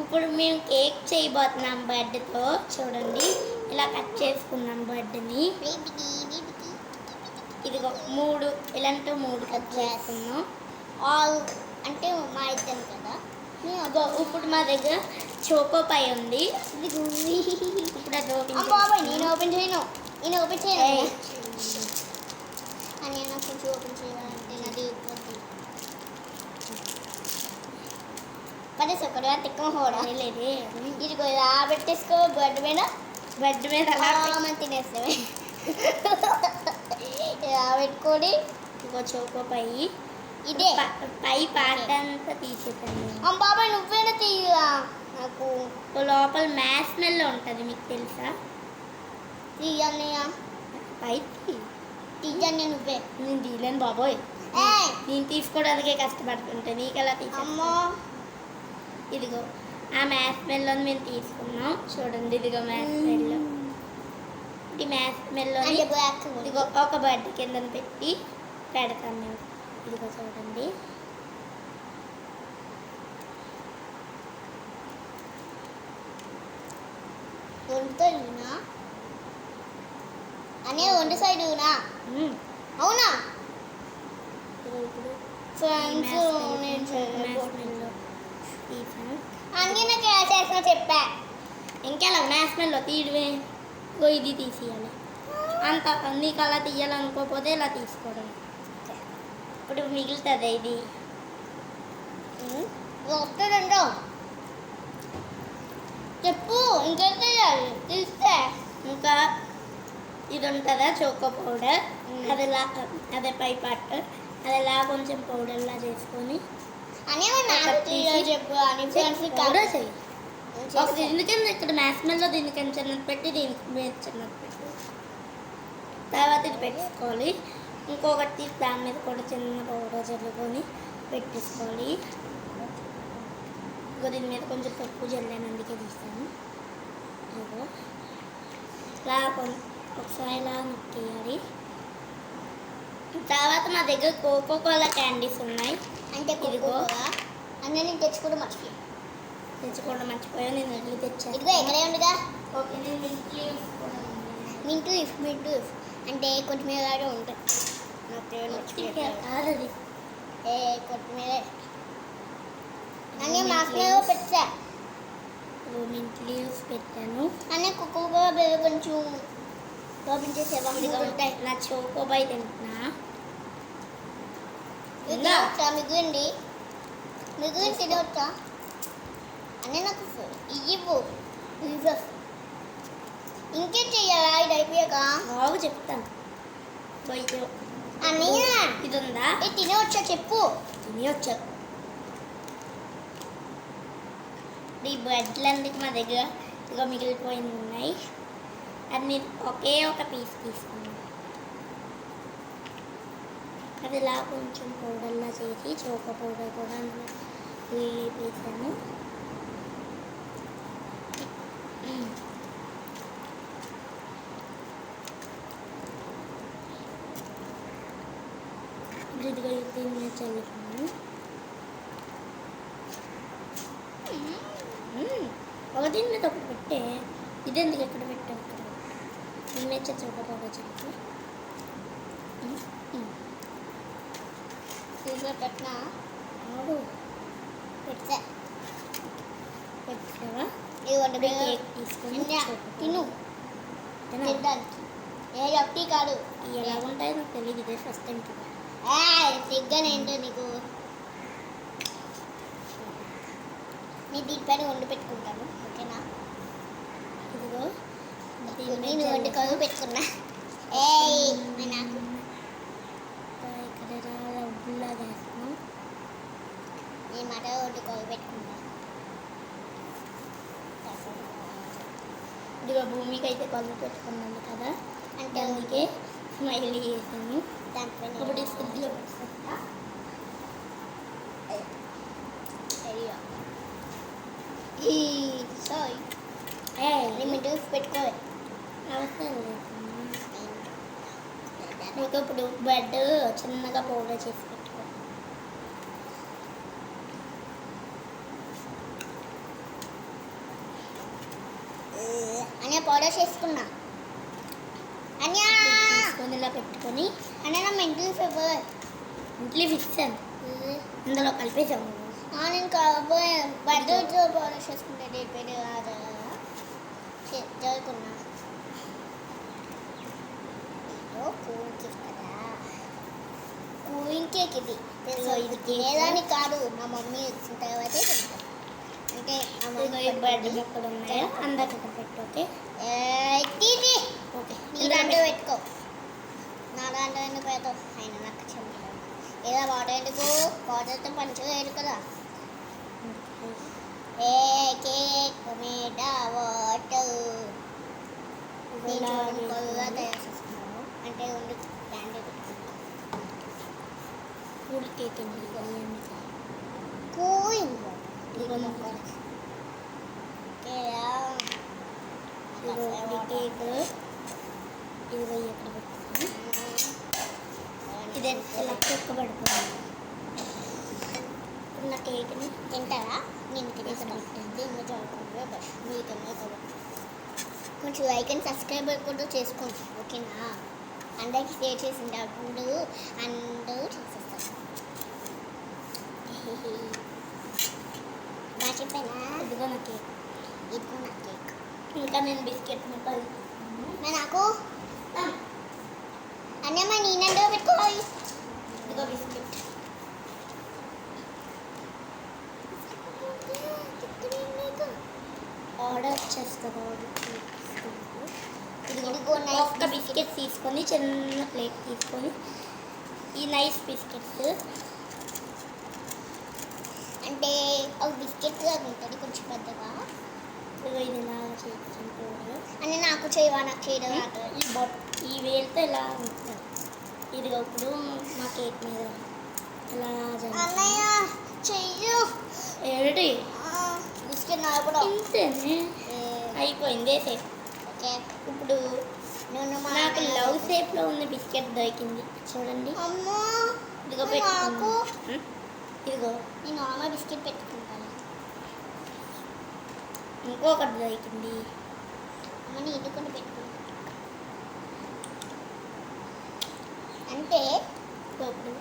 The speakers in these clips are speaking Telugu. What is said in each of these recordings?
ఇప్పుడు మేము కేక్ చేయబోతున్నాం బర్త్డేతో. చూడండి, ఇలా కట్ చేసుకున్నాం బర్త్డేని. ఇదిగో 3 ఇలాంటి 3 కట్ చేసుకున్నాం. అంటే మా ఇద్దరు కదా. ఇప్పుడు మా దగ్గర చోకో పై ఉంది. ఇప్పుడు అది నేను ఓపెన్ చేయను. అని నాకు కొంచెం ఓపెన్ చేయాలంటే నాది పడే సొక్కడా తిక్క హోడా లేదే. ఇదిగో ఇలా పెట్టేసుకో బెడ్ మీద అలా తినేస్తామే. ఇలా పెట్టుకొని ఇంకో చోకో పై ఇదే పై పార్ట్ అంతా తీసేసాను. బాబాయ్ నువ్వేనా తీయగా నాకు లోపల మ్యాష్ మెల్లో ఉంటుంది, మీకు తెలుసా? తీయన్నయ్య పై తీయన్న నువ్వే. నేను తీయలేను బాబోయ్. నేను తీసుకోవడానికే కష్టపడుతుంటే నీకు ఎలా తీసుకో. ఇదిగో ఆ మ్యాష్ మెల్లో మేము తీసుకున్నాం. చూడండి, ఇదిగో మ్యాష్ మెల్లో. ఈ మ్యాష్ మెల్లో ఇదిగో ఒక బర్డ్ కింద పెట్టి పెడతాం మేము. ఇదిగో చూడండి, వండుతాయినా అనే వండు సైడునా అవునా ఇప్పుడు ఫ్రెండ్స్ అన్నీ నాకు చేసిన చెప్పా. ఇంకెలా మ్యాష్ మెల్లో తీయడమే. ఇది తీసేయాలి. అంత నీకు అలా తీయాలనుకోకపోతే ఇలా తీసుకోవడం. ఇప్పుడు మిగులుతుంది ఇది. వస్తుందండో చెప్పు. ఇంకేం చేయాలి తీస్తే? ఇంకా ఇది ఉంటుందా చోకో పౌడర్, అదిలా అదే పై పార్ట్ అదిలా కొంచెం పౌడర్లా చేసుకొని చెప్పు అని పౌడర్ చెయ్యి. దీనికన్నా ఇక్కడ మ్యాష్ మెల్లో దీనికన్నా చిన్నది పెట్టి దీనికి మీద చిన్నది పెట్టి తర్వాత ఇది పెట్టుకోవాలి. ఇంకొకటి దాని మీద కూడా చిన్న పౌడర్ చల్లుకొని పెట్టేసుకోవాలి. ఇంకో దీని మీద కొంచెం తక్కువ జల్లాను, అందుకే తీస్తాను. ఇదిగో ఇలా ఒకసారి ఇలా నొక్కేయాలి. తర్వాత మా దగ్గర కోకో కోలా క్యాండీస్ ఉన్నాయి. అంటే ఇదిగో అన్నీ నేను తెచ్చుకోవడం మర్చిపోయాను. నేను వెళ్ళి తెచ్చాను. ఇదిగో ఎక్కడే ఉండగా ఓకే, నేను మింటూ ఇఫ్ అంటే కొత్తిమీర లాగా ఉంటుంది. కాదు కొత్తిమీర అన్నీ మాస్లో పెట్టా. మింట్ లీవ్స్ పెట్టాను. అన్నీ కుక్కగా కొంచెం ఓపెన్ చేసేవా ఉంటాయి. నా చోకోబాయ్ తింటున్నా. మిగుండి తినవచ్చా అన్నీ నాకు ఇవ్వు. ఇంకేం చెయ్యాలా ఇది అయిపోయాక? బాగు చెప్తాను. అన్నయ్య ఇది ఉందా? ఇది తినవచ్చా చెప్పు. తినవచ్చా? ఈ బెడ్లందుకు మా దగ్గర ఇదిగో మిగిలిపోయింది ఉన్నాయి. అన్ని ఒకే ఒక పీస్ తీసుకున్నాం. అది ఇలా కొంచెం పౌడర్లా చేసి చోకో పౌడర్ కూడా అందులో వేసాను. ఇదిగో దీని మీద చల్లుకున్నాను. ఒక దీని మీద ఒకటి పెట్టే. ఇది ఎందుకు ఎక్కడ పెట్టావు? ఇక్కడ దీని మీద చోకో పౌడర్ చల్లు. పెట్టినా పెట్టావా? కేక్ తీసుకొని తిను తినడానికి. ఒకటి కాదు ఎలా ఉంటాయో నాకు తెలియదు. ఇదే ఫస్ట్ టైం కదా. సిగ్గానేంటో నీకు. నేను దీనిపైన వండి పెట్టుకుంటాను. ఓకేనా? ఇదిగో నేను వండి కలుగు పెట్టుకున్నా. నాకు ఇక్కడ రవ్వులా వేస్తున్నాం. నేను మాట వండి కలుగు పెట్టుకున్నా. ఇదిగో భూమికి అయితే కలుగు పెట్టుకున్నాను కదా, అంటే అందుకే స్మైలీ చేసాను. ఇప్పుడు ఫ్రిడ్జ్లో పెట్టుకుంటా. పెట్టుకోవాలి అవసరం లేదు. మీకు ఇప్పుడు బెడ్ చిన్నగా పౌడర్ చేసి పెట్టుకో. అన్నయ్య పౌడర్ చేసుకున్నా. అన్నయ్య తీసుకొని ఇలా పెట్టుకొని అన్నయ్య నా మెంటల్ ఫీవర్. ఇంట్లో ఇచ్చాను ఇందులో కలిపేసాము. నేను కాబోయే బట్టలతో పౌడర్ చేసుకుంటే డేట్ కాదు చదువుకున్నా. కూలింగ్ కేక్ కదా, కూలింగ్ కేక్ ఇది. ఇది తినేదానికి కాదు, మా మమ్మీ వచ్చిన తర్వాతే తింటాం. అంటే బర్త్డే మొక్కలు ఉన్నాయో అందరికి పెట్టు. ఓకే ఓకే నీ దాంట్లో పెట్టుకో, నా దాంట్లో ఎందుకు పెడతావు? ఆయన నాకు చెప్పాను ఏదో వాటర్ ఎందుకు, వాటర్తో పంచుగా వేయరు కదా. ఏ కేక్ మీద వాటర్ కొలుగా తయారు చేస్తున్నాను. అంటే ఉండి క్యాండీ పెట్టుకుంటాను. కూల్ కేక్ అండి. కూలింగ్ కేక్ ఇదిగో ఎక్కడ పెట్టుకుని ఇది ఎలా కుక్క పడిపోయింది. ఇప్పుడు నా కేక్ని తింటారా? నేను తినేస్తాను. దీన్ని చదువుకుంటే మీకన్నా కదా. కొంచెం లైక్ అండ్ సబ్స్క్రైబ్ కూడా చేసుకోండి, ఓకేనా? అందరికి షేర్ చేసింది అప్పుడు అందరూ చేసేస్తారు. బాగా చెప్పానా? ఇదిగో నా కేక్. ఇదిగో నా కేక్. ఇంకా నేను బిస్కెట్ ముక్కలు నాకు అన్నమ్మ నేనంటే పెట్టుకోవాలి. ఇదిగో బిస్కెట్. ఆర్డర్ చేస్తాను. ఇదిగో ఒక్క బిస్కెట్ తీసుకొని చిన్న ప్లేట్ తీసుకొని ఈ నైస్ బిస్కెట్స్ అంటే ఒక బిస్కెట్ ఉంటుంది కొంచెం పెద్దగా. ఇదిగో ఇది ఇలా చేసుకుంటారు అని నాకు చేయవా? నాకు చేయడం ఈ వేలుతో ఇలా ఉంటుంది. ఇదిగో ఇప్పుడు మా కేక్ మీద ఇలా అన్నయ్య చెయ్యు. ఏమిటి బిస్కెట్ నాకు కూడా ఇంతేనే అయిపోయింది. ఓకే ఇప్పుడు నేను నాకు లవ్ షేప్లో ఉన్న బిస్కెట్ దొరికింది చూడండి. అమ్మో ఇదిగో నాకు ఇదిగో నేను నార్మల్ బిస్కెట్ పెట్టుకుంటాను. ఇంకొకటి దొరికింది. అని ఇటుకొని పెట్టుకుంటాను. అంటే ఇప్పుడు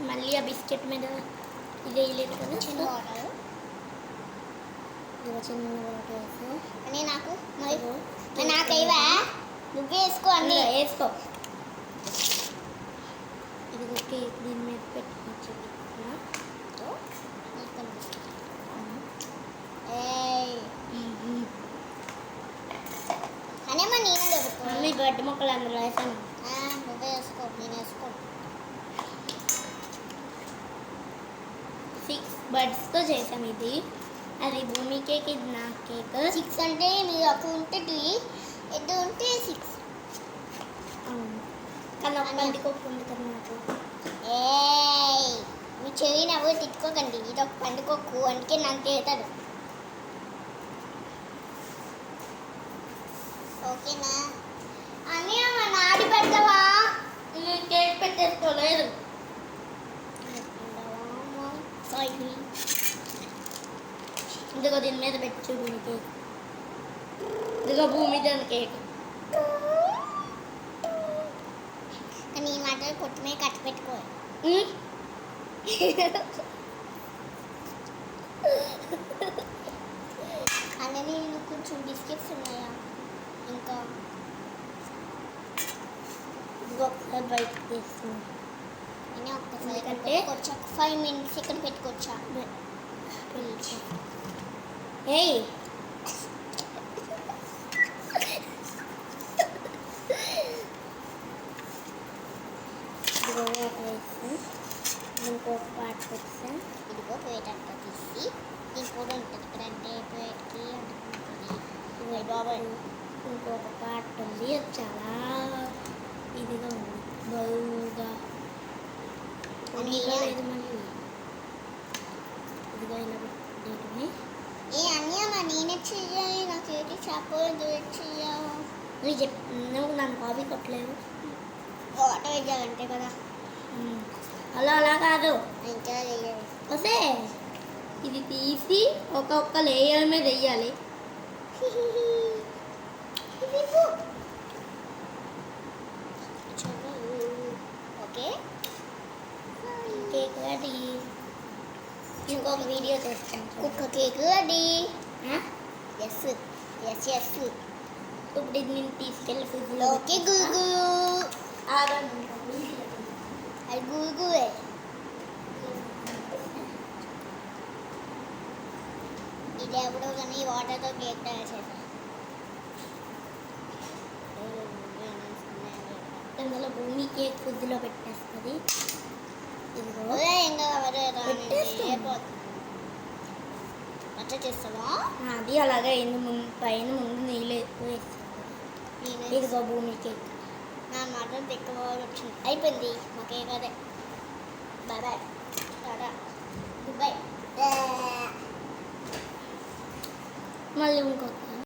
మళ్ళీ ఆ బిస్కెట్ మీద ఇది వేయలేదు కదా, చిన్న వాటర్. ఇదిగో చిన్న వాటర్ వేసి అని నాకు మరి నాకైవా? నువ్వే వేసుకో అన్నీ వేసుకో. ఇదిగో కేక్ దీని మీద పెట్టుకోవచ్చు. అనేమా నేను పెట్టుకో. మీ గడ్డి మొక్కలు అందులో వేసాను. నువ్వే వేసుకో, నేను వేసుకో. 6 బర్డ్స్తో చేసాం. ఇది అది భూమి కేక్, ఇది నా కేక్. 6 అంటే మీరు అక్కడ ఉంటే 3, ఎటు ఉంటే 6. కానీ ఒక పండుకొప్పు ఉంది కదా నాకు. మీ చెవిని ఎవరు తిట్టుకోకండి, ఇది ఒక పండుకొక్కు, అందుకే నాకు తిడతాడు. ఓకేనా? అని నాడి పెడతావా? నేను కేక్ పెట్టేసుకోలేదు. ఇదిగో దీని మీద పెట్టి చూడు కేక్. ఇదిగో భూమి దాని కేక్. కానీ ఈ మాటలు కొట్టు మీద కట్టి పెట్టుకో. అలానే కొంచెం బిస్కెట్స్ ఉన్నాయా ఇంకా? ఇదిగో ఒకసారి బయటకు తీస్తుంది. నేను ఒక్కసారి ఎందుకంటే పెట్టుకోవచ్చా? 5 minutes ఇక్కడ పెట్టుకోవచ్చా? ఏయ్ ఇదిగో వాటర్ వేస్తాం. ఇంకొక పార్ట్ పెట్టాం. ఇదిగో ప్లేట్ అంతా తీసి దీని కూడా ఉంటుంది ఇక్కడ, అంటే ప్లేట్కి అంటుకుంటుంది. బాబాయ్ ఇంకొక పార్ట్ ఉంది, అది చాలా ఇదిగా ఉంది, బరువుగా లేదు. మళ్ళీ ఇదిగో ఇలా పెట్టేయడమే. అన్నయ్య నేనే చెయ్యాలి, నాకు ఏంటి చెప్పలేదు చెయ్యాలి. నువ్వు నన్ను కాపీ కొట్టలేవు. వాటర్ వేయాలంటే కదా. అలా కాదు, ఇంకా వేయాలి. వస్తే ఇది తీసి ఒక్కొక్క లేయర్ మీద వేయాలి. Okay cake ready. ఇంకొక వీడియో చేస్తాను. కుక్క cake ready. Yes yes yes. ఇప్పుడు ఇది నేను తీసుకెళ్ళి ఫ్రిడ్జ్లో ఓకే గూగు. ఆగండి. అది గూగు. ఇది ఎప్పుడో కానీ వాటర్తో కేక్ తయారు చేశాను. అందులో భూమి కేక్ ఫ్రిడ్జ్లో పెట్టేస్తుంది. ఇదిగో ఇంకా పెట్టేస్తాను. అట్లా చేస్తావా? అది అలాగే అయింది. పైన ముందు నీళ్ళు ఎక్కువ వేస్తుంది. ఇదిగో భూమి కేక్. నా మాత్రం ఎక్కువ వచ్చింది. అయిపోయింది మా కేక్ అదే. Bye bye. టాటా గుడ్ బై. మళ్ళీ ఇంకొక